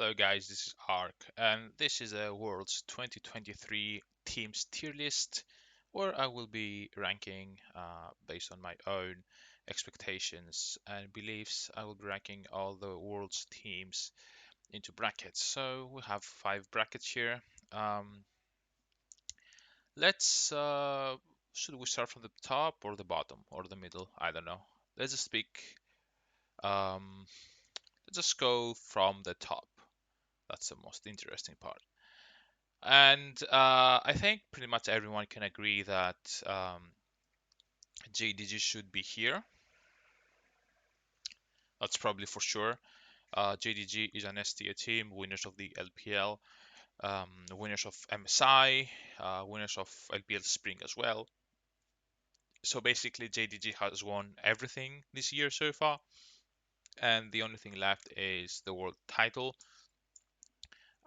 Hello guys, this is Ark, and this is a World's 2023 teams tier list where I will be ranking based on my own expectations and beliefs. I will be ranking all the world's teams into brackets. So we have 5 brackets here. Um, let's should we start from the top or the bottom or the middle? I don't know. Let's just pick. Um, let's just go from the top. That's the most interesting part. And I think pretty much everyone can agree that JDG should be here. That's probably for sure. JDG is an STA team, winners of the LPL, winners of MSI, winners of LPL Spring as well. So basically, JDG has won everything this year so far, and the only thing left is the world title.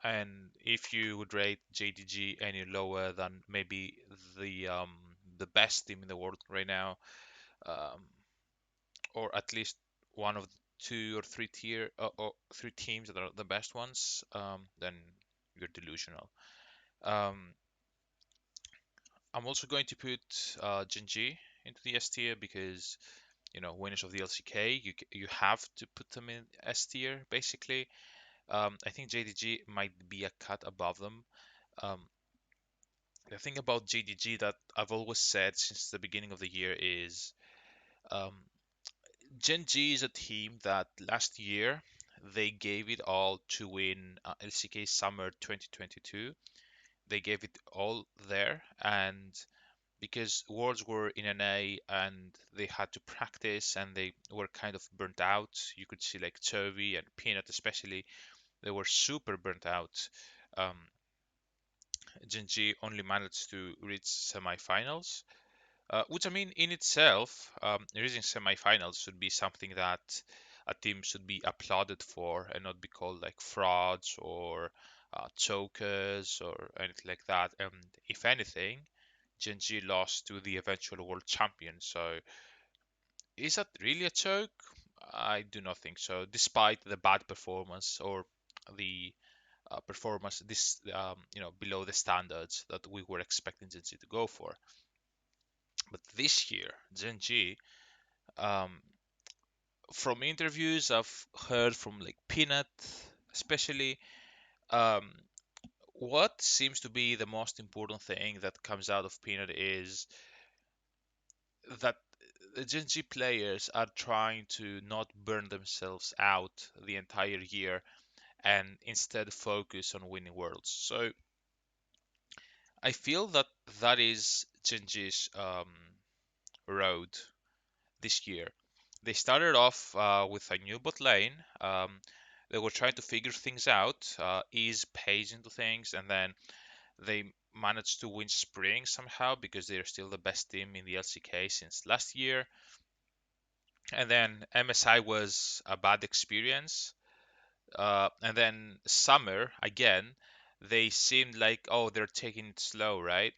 And if you would rate JDG any lower than maybe the best team in the world right now, um, or at least one of the 2 or 3 tier or 3 teams that are the best ones, then you're delusional. Um, I'm also going to put Genji into the S tier because winners of the LCK, you have to put them in S tier basically. I think JDG might be a cut above them. Um, the thing about JDG that I've always said since the beginning of the year is um, Gen G is a team that last year they gave it all to win LCK Summer 2022. They gave it all there, and because Worlds were in NA and they had to practice and they were kind of burnt out, you could see like Chovy and Peanut especially, they were super burnt out. Um, Gen G only managed to reach semifinals. Which I mean, in itself, reaching semifinals should be something that a team should be applauded for and not be called like frauds or chokers or anything like that. And if anything, Genji lost to the eventual world champion. So is that really a choke? I do not think so, despite the bad performance or the performance this below the standards that we were expecting Genji to go for. But this year, Genji um, from interviews I've heard from like Peanut, especially, um, what seems to be the most important thing that comes out of Peanut is that the Gen G players are trying to not burn themselves out the entire year and instead focus on winning worlds. So I feel that that is Gen G's road this year. They started off with a new bot lane. They were trying to figure things out, ease pace into things, and then they managed to win Spring somehow because they're still the best team in the LCK since last year. And then MSI was a bad experience. And then Summer, again, they seemed like, oh, they're taking it slow, right?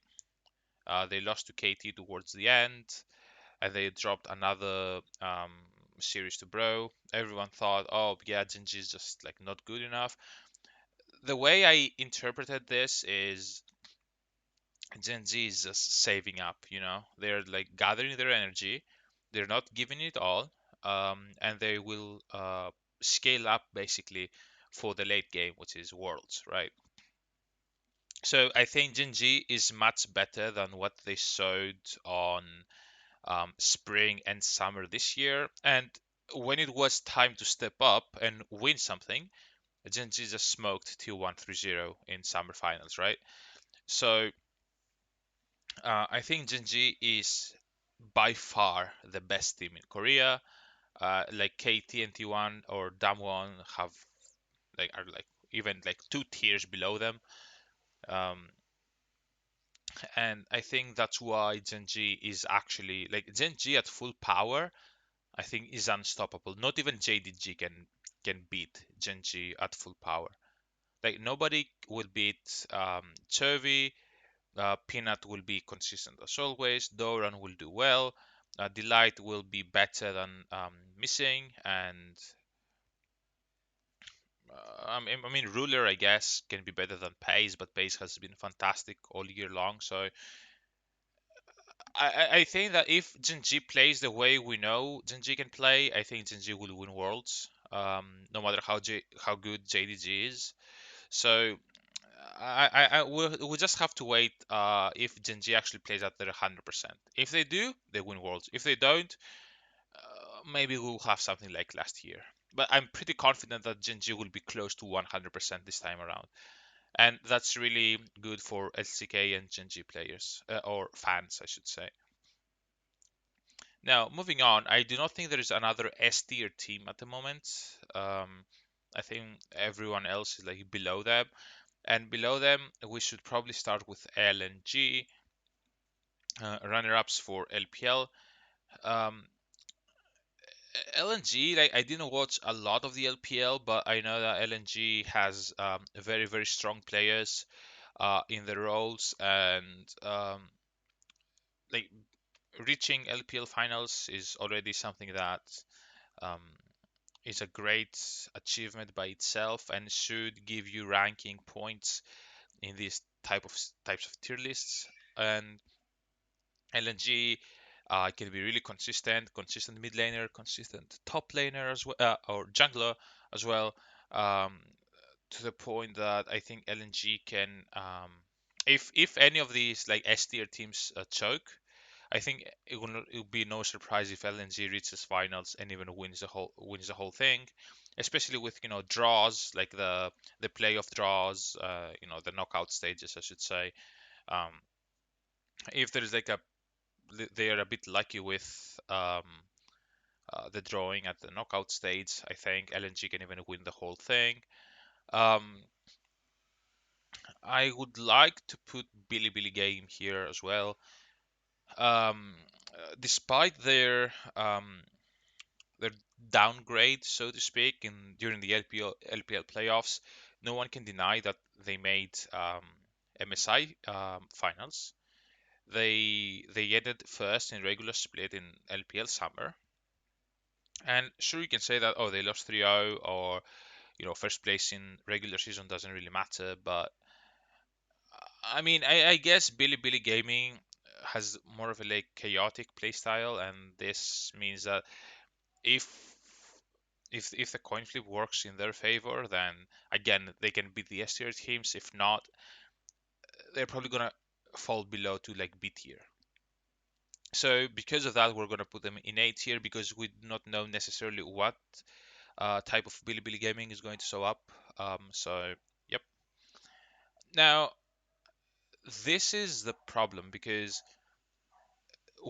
They lost to KT towards the end and they dropped another series to Bro. Everyone thought, oh yeah, Genji is just like not good enough. The way I interpreted this is Genji is just saving up, They're like gathering their energy. They're not giving it all, and they will scale up basically for the late game, which is Worlds, right? So I think Genji is much better than what they showed on spring and summer this year. And when it was time to step up and win something, Genji just smoked T1 3-0 in summer finals, right? So I think Genji is by far the best team in Korea. Like KT and T1 or Damwon have are like even like 2 tiers below them. Um, and I think that's why Genji is actually like Genji at full power I think is unstoppable. Not even JDG can beat Genji at full power. Like nobody will beat Chovy. Peanut will be consistent as always. Doran will do well. Delight will be better than Missing, and I mean, Ruler, I guess, can be better than Pace, but Pace has been fantastic all year long. So I think that if Genji plays the way we know Genji can play, I think Genji will win Worlds. No matter how good JDG is. So we'll just have to wait if Genji actually plays at their 100%. If they do, they win Worlds. If they don't, maybe we'll have something like last year. But I'm pretty confident that Genji will be close to 100% this time around. And that's really good for LCK and Genji players, or fans, I should say. Now, moving on, I do not think there is another S tier team at the moment. I think everyone else is like below them. And below them, we should probably start with LNG, runner-ups for LPL. Um, LNG, like I didn't watch a lot of the LPL, but I know that LNG has very, very strong players in the roles, and like reaching LPL finals is already something that um, is a great achievement by itself and should give you ranking points in these types of tier lists. And LNG can be really consistent mid laner, consistent top laner as well, or jungler as well, um, to the point that I think LNG can, if any of these like S tier teams choke, I think it will be no surprise if LNG reaches finals and even wins the whole thing, especially with draws like the playoff draws, the knockout stages, I should say. Um, if there is like they are a bit lucky with the drawing at the knockout stage. I think LNG can even win the whole thing. Um, I would like to put Billy Billy Game here as well. Despite their downgrade, so to speak, in during the LPL playoffs, no one can deny that they made MSI finals. They ended first in regular split in LPL summer. And sure, you can say that, oh, they lost 3-0, or first place in regular season doesn't really matter. But I mean, I guess Billy Billy Gaming has more of a like chaotic playstyle, and this means that if if the coin flip works in their favor, then again they can beat the S tier teams. If not, they're probably gonna fall below to like B tier. So because of that, we're gonna put them in A tier because we do not know necessarily what type of Bilibili gaming is going to show up. So yep. Now this is the problem because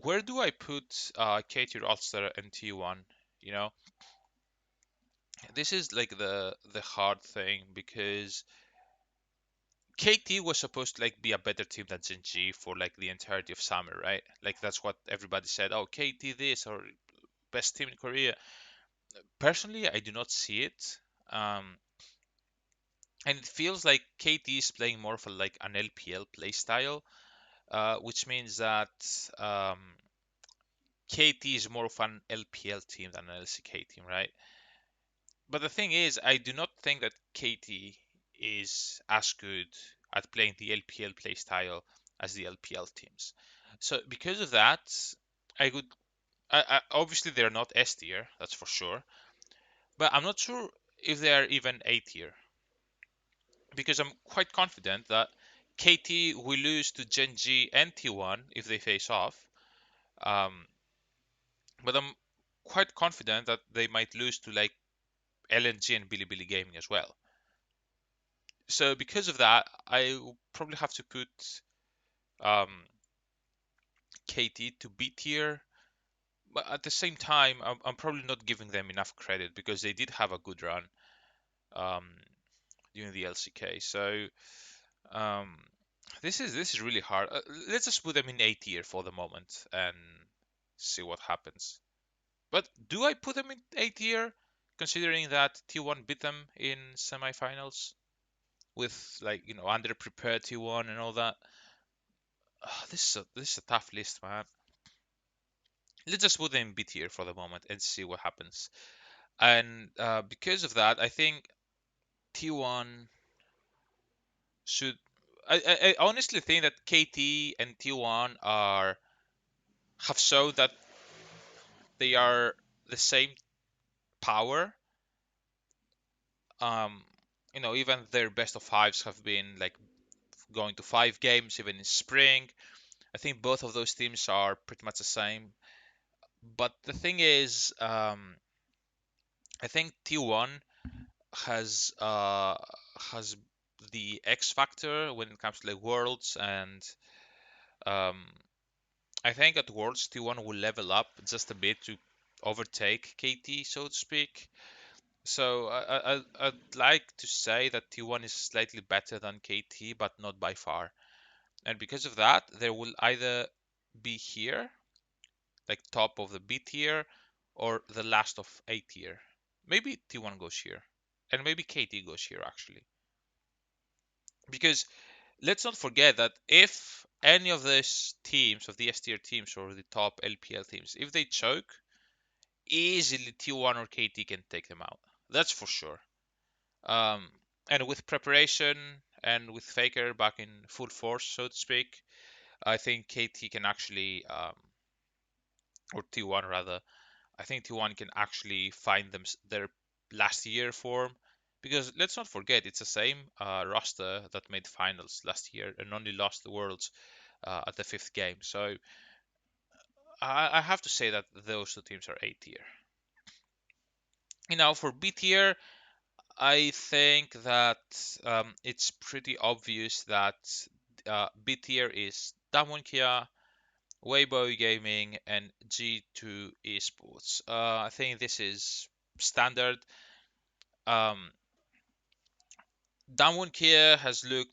where do I put K tier All-Star and T1? You know, this is like the hard thing because KT was supposed to like be a better team than Gen for like the entirety of summer, right? Like that's what everybody said. Oh, KT this or best team in Korea. Personally, I do not see it. Um, and it feels like KT is playing more of a, like an LPL play style, which means that um, KT is more of an LPL team than an LCK team, right? But the thing is, I do not think that KT is as good at playing the LPL play style as the LPL teams. So because of that, I would obviously they're not S tier, that's for sure. But I'm not sure if they are even A tier because I'm quite confident that KT will lose to Genji and T1 if they face off. Um, but I'm quite confident that they might lose to like LNG and Bilibili Gaming as well. So because of that, I will probably have to put um, KT to B tier. But at the same time, I'm probably not giving them enough credit because they did have a good run um, during the LCK. So um, this is really hard. Let's just put them in A tier for the moment and see what happens. But do I put them in A tier, considering that T1 beat them in semifinals with like underprepared T1 and all that? This is a tough list, man. Let's just put them in B tier for the moment and see what happens. And because of that, I think T1 should. I honestly think that KT and T1 are have shown that they are the same power. Um, even their best of fives have been like going to 5 games, even in spring. I think both of those teams are pretty much the same. But the thing is, I think T1 has has the X factor when it comes to like worlds, and um, I think at worlds T1 will level up just a bit to overtake KT, so to speak. So I'd like to say that T1 is slightly better than KT, but not by far. And because of that, there will either be here, like top of the B tier, or the last of A tier. Maybe T1 goes here, and maybe KT goes here actually. Because let's not forget that if any of these teams, of the S tier teams or the top LPL teams, if they choke, easily T1 or KT can take them out. That's for sure. Um, and with preparation and with Faker back in full force, so to speak, I think KT can actually, or T1 rather, I think T1 can actually find their last year form. Because let's not forget, it's the same roster that made finals last year and only lost the Worlds at the fifth game. So I have to say that those two teams are A tier. For B tier, I think that it's pretty obvious that B tier is Damwon Kia, Weibo Gaming, and G2 Esports. I think this is standard. Um, Damwon Kia has looked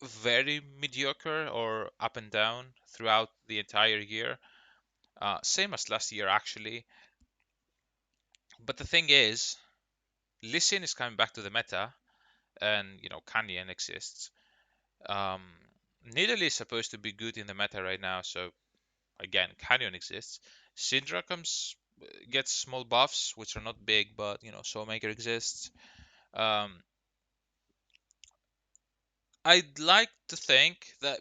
very mediocre or up and down throughout the entire year. Same as last year, actually. But the thing is, Lee Sin is coming back to the meta, and Canyon exists. Um, Nidalee is supposed to be good in the meta right now, so again, Canyon exists. Syndra gets small buffs, which are not big, but Soulmaker exists. Um, I'd like to think that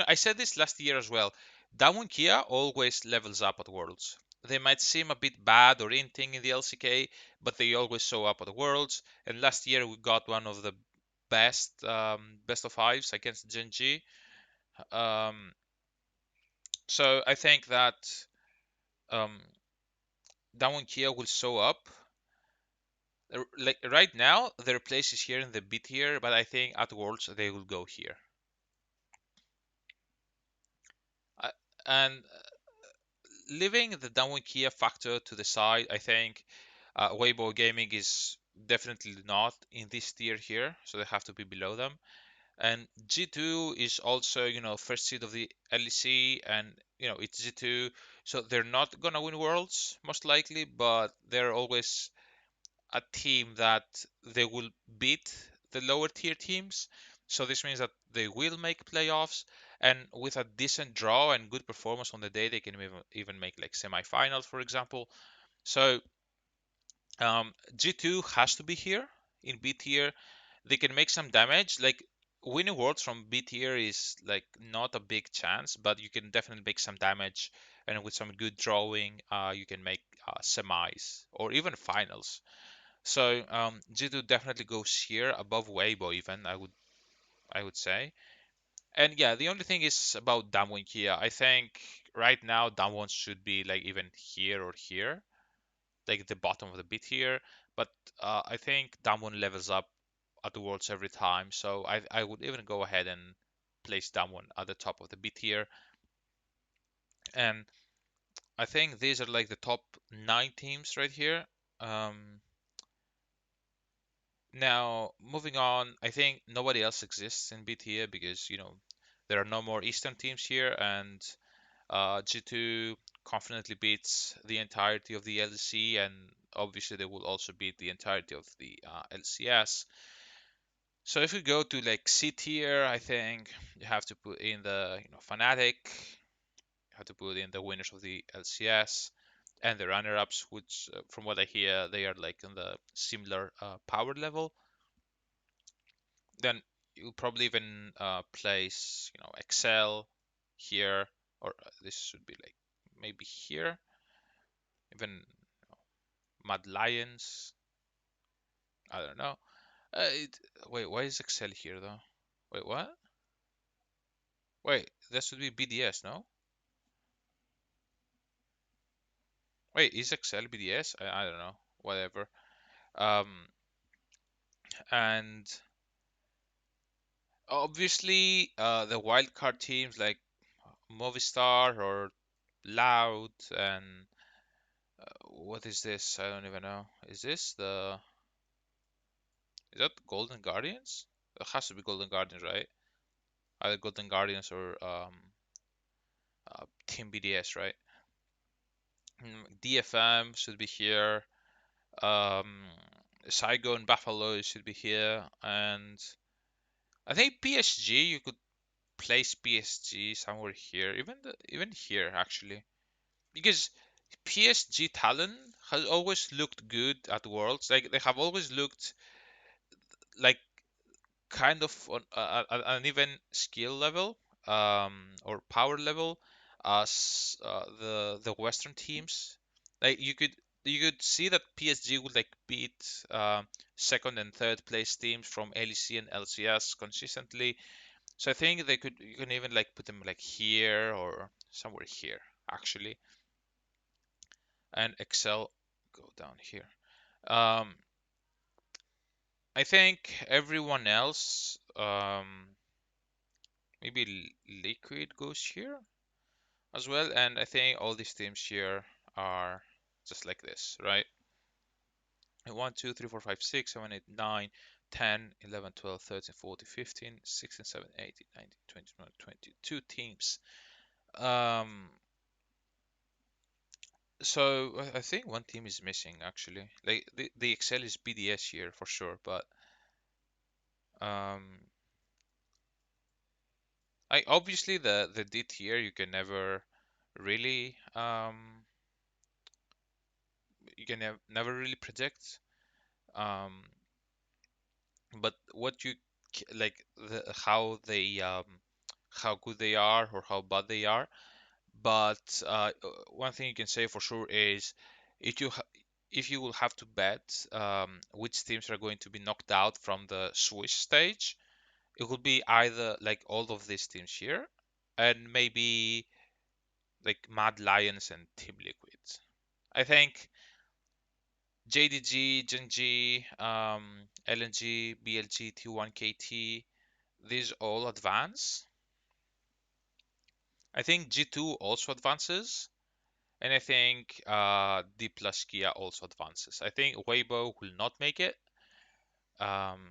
I said this last year as well. Damwon Kia always levels up at Worlds. They might seem a bit bad or inting in the LCK, but they always show up at Worlds. And last year we got one of the best of fives against Gen.G. Um, so I think that um, Damwon Kia will show up. Like right now, their place is here in the B tier, but I think at Worlds they will go here. I, and leaving the Damwon Kia factor to the side, I think Weibo Gaming is definitely not in this tier here, so they have to be below them. And G2 is also, first seed of the LEC, and it's G2, so they're not gonna win Worlds most likely, but they're always a team that they will beat the lower tier teams. So this means that they will make playoffs, and with a decent draw and good performance on the day, they can even make like semifinals, for example. So G2 has to be here in B tier. They can make some damage. Like winning worlds from B tier is like not a big chance, but you can definitely make some damage. And with some good drawing, you can make semis or even finals. So G2 definitely goes here above Weibo even, I would say. And yeah, the only thing is about Damwon here. I think right now Damwon should be like even here or here, like the bottom of the bit here. But I think Damwon levels up at the Worlds every time. So I would even go ahead and place Damwon at the top of the bit here. And I think these are like the top 9 teams right here. Um, Now, moving on, I think nobody else exists in BTA because, there are no more Eastern teams here, and G2 confidently beats the entirety of the LEC, and obviously they will also beat the entirety of the LCS. So if we go to like C tier, I think you have to put in the Fnatic, you have to put in the winners of the LCS, and the runner-ups, which from what I hear, they are like in the similar power level. Then you'll probably even place, Excel here, or this should be like maybe here, even Mad Lions. I don't know. Wait, why is Excel here though? Wait, what? Wait, that should be BDS, no? Wait, is Excel BDS? I don't know. Whatever. Um, and obviously, the wildcard teams like Movistar or Loud and what is this? I don't even know. Is that Golden Guardians? It has to be Golden Guardians, right? Either Golden Guardians or Team BDS, right? DFM should be here. Um, Saigo and Buffalo should be here, and I think PSG. You could place PSG somewhere here, even here actually, because PSG talent has always looked good at Worlds. Like they have always looked like kind of on an even skill level or power level as the Western teams. Like you could see that PSG would like beat second and third place teams from LEC and LCS consistently. So I think you can even like put them like here or somewhere here actually, and Excel go down here. Um, I think everyone else, maybe Liquid goes here as well, and I think all these teams here are just like this, right? 1, 2, 3, 4, 5, 6, 7, 8, 9, 10, 11, 12, 13, 14, 15, 16, 17, 18, 19, 20, 21, 22 teams. Um, so I think one team is missing actually. Like the Excel is BDS here for sure, but um, I obviously the D tier you can never really you can never really predict. Um, but what you like how good they are or how bad they are. But one thing you can say for sure is if you ha if you will have to bet which teams are going to be knocked out from the Swiss stage, it will be either like all of these teams here and maybe like Mad Lions and Team Liquid. I think JDG, Genji, LNG, BLG, T1KT, these all advance. I think G2 also advances, and I think D plus Kia also advances. I think Weibo will not make it, um,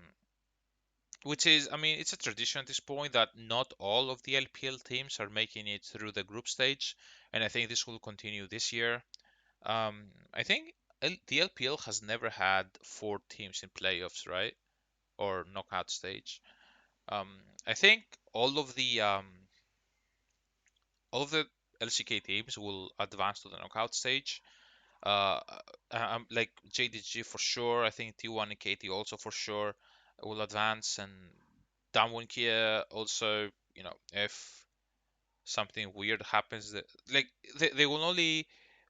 which is, I mean, it's a tradition at this point that not all of the LPL teams are making it through the group stage, and I think this will continue this year. I think the LPL has never had four teams in playoffs, right? Or knockout stage. Um, I think all of the LCK teams will advance to the knockout stage. Uh, like JDG for sure. I think T1 and KT also for sure will advance, and Damwon Kia also. If something weird happens, like they will only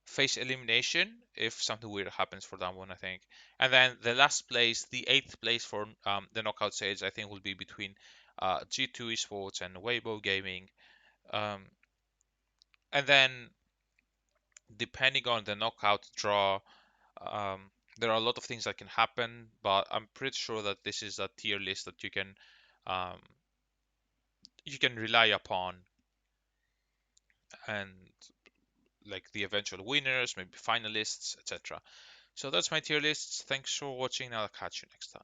face elimination if something weird happens for Damwon, I think. And then the last place, the eighth place for the knockout stage, I think will be between G2 Esports and Weibo Gaming. Um, and then depending on the knockout draw, um, there are a lot of things that can happen, but I'm pretty sure that this is a tier list that um, you can rely upon, and like the eventual winners, maybe finalists, etc. So that's my tier list. Thanks for watching. I'll catch you next time.